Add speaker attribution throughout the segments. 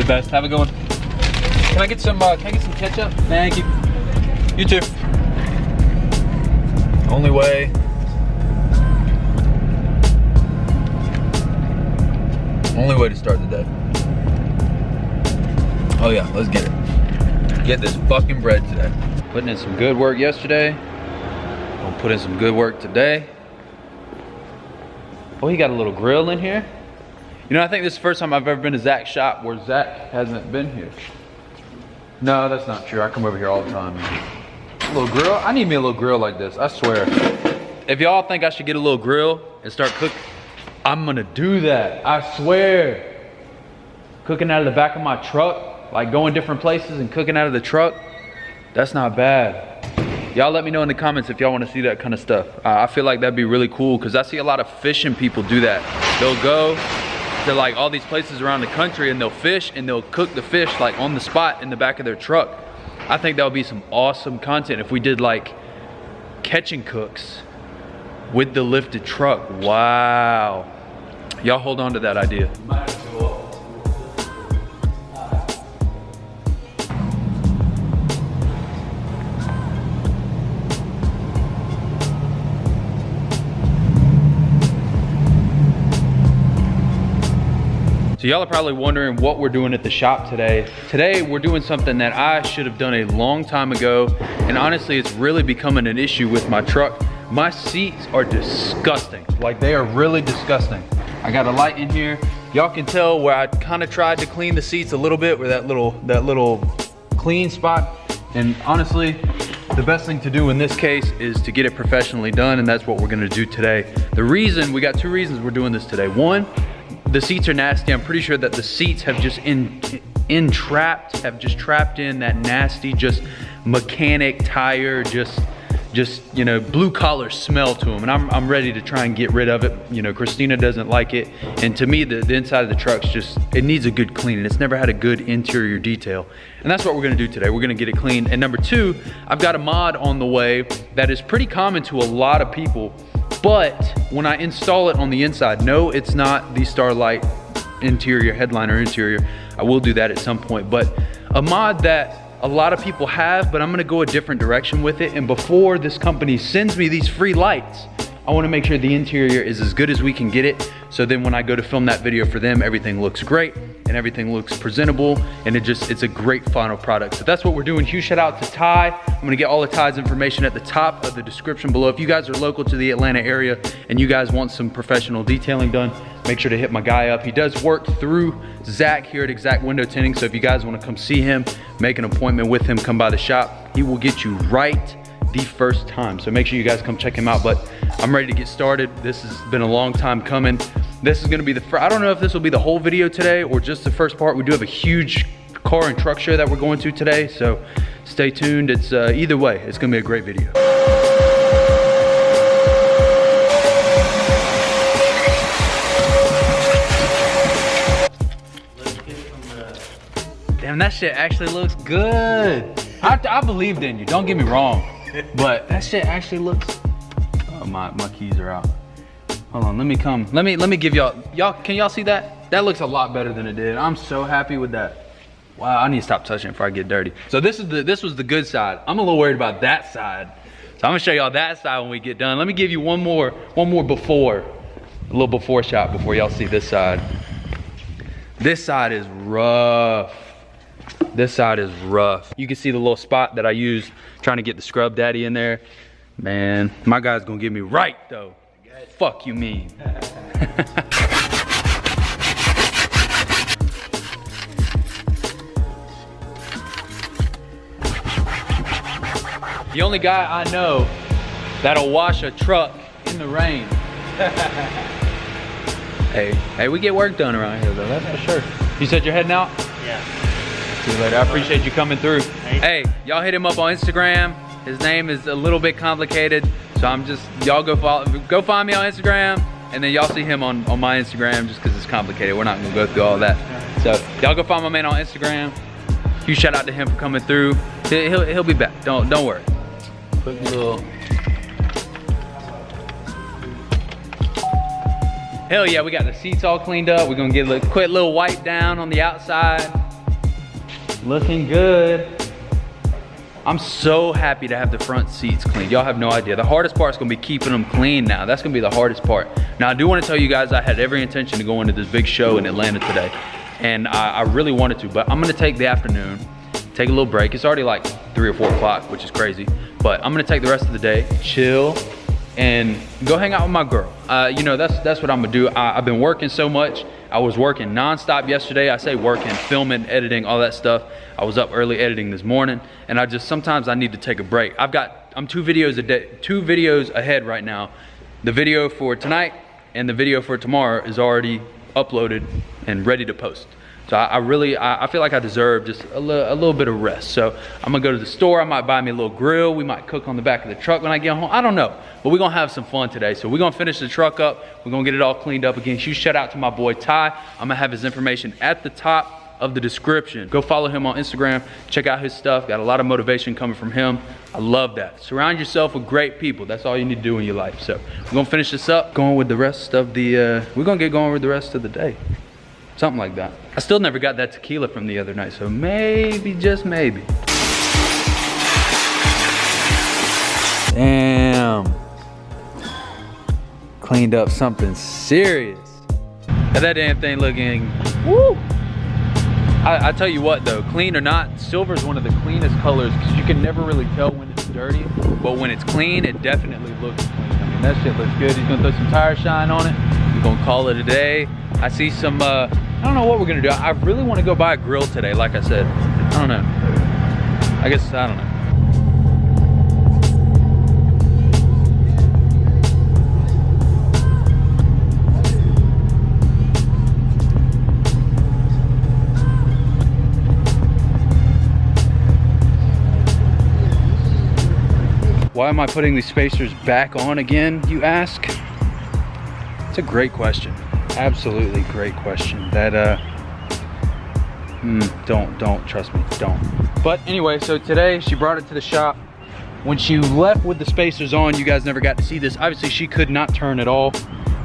Speaker 1: best. Have a good one. Can I get some ketchup? Thank you. You too. Only way. Only way to start the day. Oh yeah, let's get it. Get this fucking bread today. Putting in some good work yesterday. Gonna put in some good work today. Oh, he got a little grill in here. You know, I think this is the first time I've ever been to Zach's shop where Zach hasn't been here. No, that's not true. I come over here all the time. A little grill? I need me a little grill like this, I swear. If y'all think I should get a little grill and start cooking, I'm gonna do that, I swear. Cooking out of the back of my truck, like going different places and cooking out of the truck, that's not bad. Y'all let me know in the comments if y'all wanna see that kind of stuff. I feel like that'd be really cool because I see a lot of fishing people do that. They'll go to like all these places around the country and they'll fish and they'll cook the fish like on the spot in the back of their truck. I think that would be some awesome content if we did like catch and cooks with the lifted truck. Wow. Y'all hold on to that idea. So y'all are probably wondering what we're doing at the shop today. Today, we're doing something that I should have done a long time ago. And honestly, it's really becoming an issue with my truck. My seats are disgusting. Like, they are really disgusting. I got a light in here. Y'all can tell where I kind of tried to clean the seats a little bit, where that little clean spot. And honestly, the best thing to do in this case is to get it professionally done, and that's what we're gonna do today. We got two reasons we're doing this today. One, the seats are nasty. I'm pretty sure that the seats have just trapped in that nasty, just mechanic tire, just you know, blue collar smell to them, and I'm ready to try and get rid of it. You know, Christina doesn't like it, and to me the inside of the truck's just, it needs a good cleaning. It's never had a good interior detail, and that's what we're gonna do today. We're gonna get it cleaned. And number two, I've got a mod on the way that is pretty common to a lot of people, but when I install it on the inside, no, it's not the Starlight interior, headliner interior. I will do that at some point, but a mod that a lot of people have, but I'm gonna go a different direction with it. And before this company sends me these free lights, I wanna make sure the interior is as good as we can get it. So then when I go to film that video for them, everything looks great and everything looks presentable, and it's a great final product. So that's what we're doing. Huge shout out to Ty. I'm gonna get all of Ty's information at the top of the description below. If you guys are local to the Atlanta area and you guys want some professional detailing done, make sure to hit my guy up. He does work through Zach here at EXZACT Window Tinting. So if you guys wanna come see him, make an appointment with him, come by the shop, he will get you right the first time. So make sure you guys come check him out. But I'm ready to get started. This has been a long time coming. This is gonna be I don't know if this will be the whole video today or just the first part. We do have a huge car and truck show that we're going to today, so stay tuned. It's either way, it's gonna be a great video. Damn, that shit actually looks good. I believed in you, don't get me wrong, but that shit actually looks, oh, my keys are out. Hold on, let me give y'all, can y'all see that? That looks a lot better than it did. I'm so happy with that. Wow, I need to stop touching it before I get dirty. So this was the good side. I'm a little worried about that side. So I'm gonna show y'all that side when we get done. Let me give you one more before, a little before shot before y'all see this side. This side is rough. This side is rough. You can see the little spot that I used trying to get the scrub daddy in there. Man, my guy's gonna get me right though. Fuck you mean. The only guy I know that'll wash a truck in the rain. Hey, we get work done around here though, that's for sure. You said you're heading out?
Speaker 2: Yeah.
Speaker 1: See you later, I appreciate you coming through. Hey, y'all hit him up on Instagram. His name is a little bit complicated, so y'all go find me on Instagram, and then y'all see him on my Instagram just because it's complicated. We're not gonna go through all that. So y'all go find my man on Instagram. Huge shout out to him for coming through. He'll be back, don't worry. Quick little. Hell yeah, we got the seats all cleaned up. We're gonna get a quick little wipe down on the outside. Looking good. I'm so happy to have the front seats clean. Y'all have no idea. The hardest part is gonna be keeping them clean now. That's gonna be the hardest part. Now I do wanna tell you guys I had every intention to go into this big show in Atlanta today. And I really wanted to, but I'm gonna take the afternoon, take a little break. It's already like 3 or 4 o'clock, which is crazy. But I'm gonna take the rest of the day, chill, and go hang out with my girl. You know, that's what I'm gonna do. I've been working so much. I was working nonstop yesterday. I say working, filming, editing, all that stuff. I was up early editing this morning, and sometimes I need to take a break. I'm 2 videos a day, 2 videos ahead right now. The video for tonight and the video for tomorrow is already uploaded and ready to post. So I feel like I deserve just a little bit of rest. So I'm gonna go to the store. I might buy me a little grill. We might cook on the back of the truck when I get home. I don't know, but we're gonna have some fun today. So we're gonna finish the truck up. We're gonna get it all cleaned up again. Huge shout out to my boy Ty. I'm gonna have his information at the top of the description. Go follow him on Instagram. Check out his stuff. Got a lot of motivation coming from him. I love that. Surround yourself with great people. That's all you need to do in your life. So we're gonna finish this up. Going with the rest of the, we're gonna get going with the rest of the day. Something like that. I still never got that tequila from the other night, so maybe, just maybe. Damn. Cleaned up something serious. Got that damn thing looking, woo. I tell you what though, clean or not, silver is one of the cleanest colors because you can never really tell when it's dirty, but when it's clean, it definitely looks clean. I mean, that shit looks good. He's gonna throw some tire shine on it. We're gonna call it a day. I see some, I don't know what we're gonna do. I really wanna go buy a grill today, like I said. I don't know. I guess, I don't know. Why am I putting these spacers back on again, you ask? It's a great question. Absolutely great question. That, don't, trust me, don't. But anyway, so today she brought it to the shop. When she left with the spacers on, you guys never got to see this. Obviously she could not turn at all,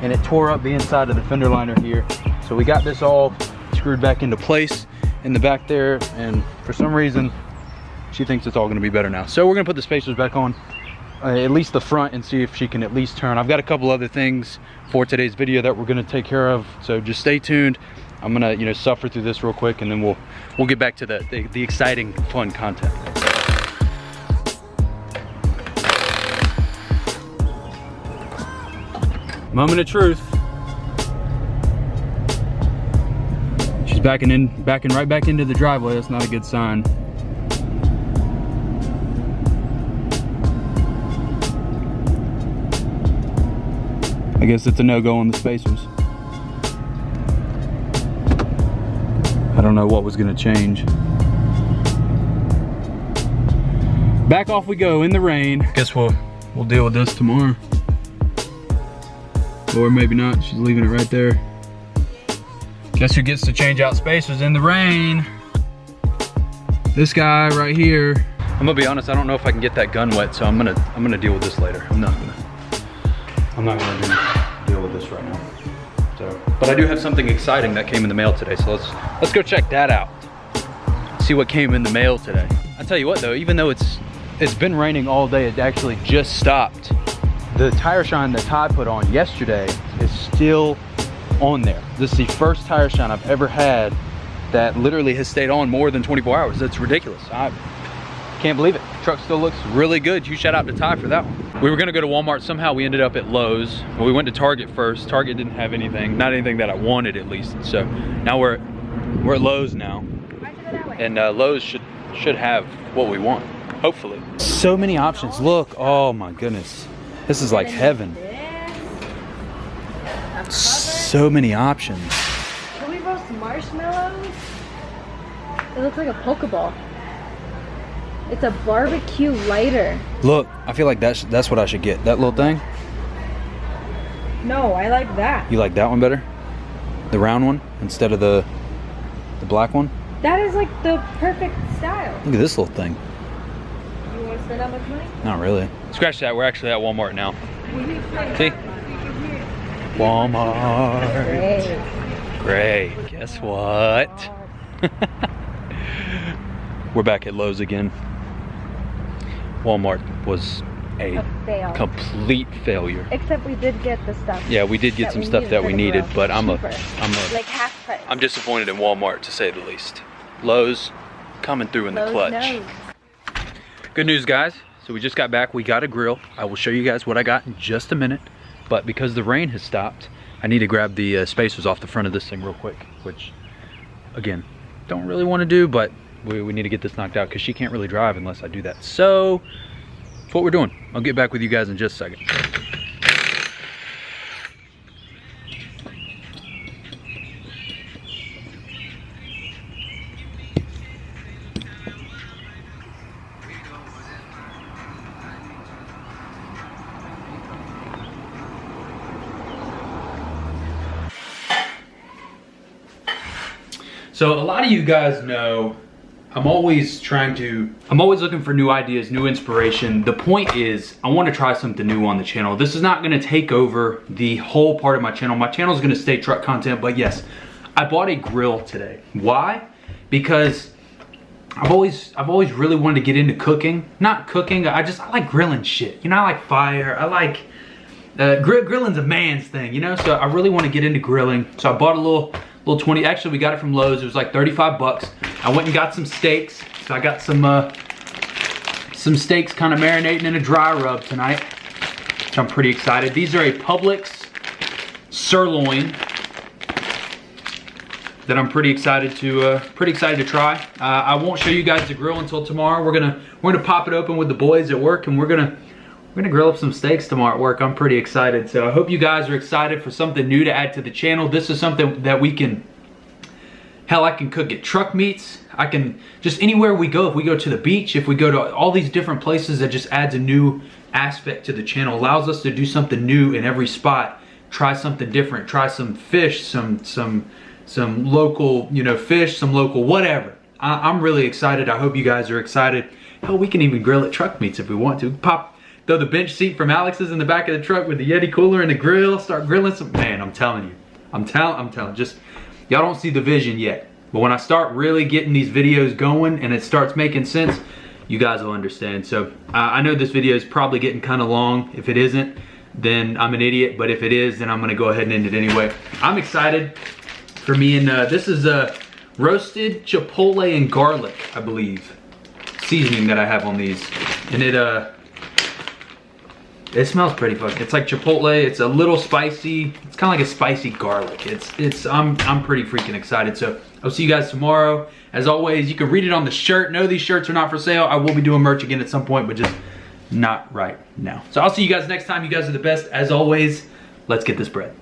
Speaker 1: and it tore up the inside of the fender liner here. So we got this all screwed back into place in the back there, and for some reason, she thinks it's all gonna be better now. So we're gonna put the spacers back on, at least the front, and see if she can at least turn. I've got a couple other things for today's video that we're gonna take care of, so just stay tuned. I'm gonna, you know, suffer through this real quick, and then we'll get back to the exciting, fun content. Moment of truth. She's backing right back into the driveway. That's not a good sign. I guess it's a no-go on the spacers. I don't know what was gonna change. Back off we go in the rain. Guess we'll deal with this tomorrow. Or maybe not, she's leaving it right there. Guess who gets to change out spacers in the rain? This guy right here. I'm gonna be honest, I don't know if I can get that gun wet, so I'm gonna deal with this later. I'm not gonna deal with this right now. So, but I do have something exciting that came in the mail today, so let's go check that out. See what came in the mail today. I tell you what though, even though it's been raining all day, it actually just stopped. The tire shine that Ty put on yesterday is still on there. This is the first tire shine I've ever had that literally has stayed on more than 24 hours. That's ridiculous. I can't believe it. Truck still looks really good. Huge shout out to Ty for that one. We were gonna go to Walmart. Somehow we ended up at Lowe's. Well, we went to Target first. Target didn't have anything, not anything that I wanted at least. So now we're at Lowe's now. And Lowe's should have what we want, hopefully. So many options. Look, oh my goodness. This is like heaven. So many options.
Speaker 2: Can we roast marshmallows? It looks like a Pokeball. It's a barbecue lighter.
Speaker 1: Look, I feel like that's what I should get. That little thing.
Speaker 2: No, I like that.
Speaker 1: You like that one better? The round one instead of the black one?
Speaker 2: That is like the perfect style.
Speaker 1: Look at this little thing.
Speaker 2: You want to spend that much money?
Speaker 1: Not really. Scratch that, we're actually at Walmart now. See? Walmart. Great. Guess what? We're back at Lowe's again. Walmart was a
Speaker 2: fail.
Speaker 1: complete failure.
Speaker 2: Except we did get the stuff.
Speaker 1: Yeah, we did get some stuff that we needed, but
Speaker 2: like half price.
Speaker 1: I'm disappointed in Walmart, to say the least. Lowe's coming through in the clutch. Good news, guys. So we just got back. We got a grill. I will show you guys what I got in just a minute. But because the rain has stopped, I need to grab the spacers off the front of this thing real quick, which, again, don't really want to do, but we need to get this knocked out because she can't really drive unless I do that. So that's what we're doing. I'll get back with you guys in just a second. So a lot of you guys know I'm always looking for new ideas, new inspiration. The point is, I want to try something new on the channel. This is not going to take over the whole part of my channel. My channel is going to stay truck content, but yes, I bought a grill today. Why? Because I've always really wanted to get into cooking. Not cooking, I like grilling shit. You know, I like fire, I like, grilling's a man's thing, you know? So I really want to get into grilling. So I bought a little 20, actually we got it from Lowe's. It was like 35 bucks. I went and got some steaks. So I got some steaks kind of marinating in a dry rub tonight, which I'm pretty excited. These are a Publix sirloin that I'm pretty excited to try. I won't show you guys the grill until tomorrow. We're gonna pop it open with the boys at work, and we're gonna grill up some steaks tomorrow at work. I'm pretty excited. So I hope you guys are excited for something new to add to the channel. This is something that we can, hell, I can cook at truck meets. I can, just anywhere we go, if we go to the beach, if we go to all these different places, that just adds a new aspect to the channel, allows us to do something new in every spot, try something different, try some fish, some local, you know, fish, some local whatever. I'm really excited. I hope you guys are excited. Hell, we can even grill at truck meets if we want to. Throw the bench seat from Alex's in the back of the truck with the Yeti cooler and the grill, start grilling some, man, I'm telling you. I'm telling, just, y'all don't see the vision yet. But when I start really getting these videos going and it starts making sense, you guys will understand. So I know this video is probably getting kind of long. If it isn't, then I'm an idiot. But if it is, then I'm gonna go ahead and end it anyway. I'm excited for me, and this is a roasted chipotle and garlic, I believe, seasoning that I have on these. And it smells pretty fucking, it's like chipotle, it's a little spicy, it's kind of like a spicy garlic. I'm pretty freaking excited. So I'll see you guys tomorrow. As always, you can read it on the shirt. No, these shirts are not for sale. I will be doing merch again at some point, but just not right now. So I'll see you guys next time. You guys are the best. As always, let's get this bread.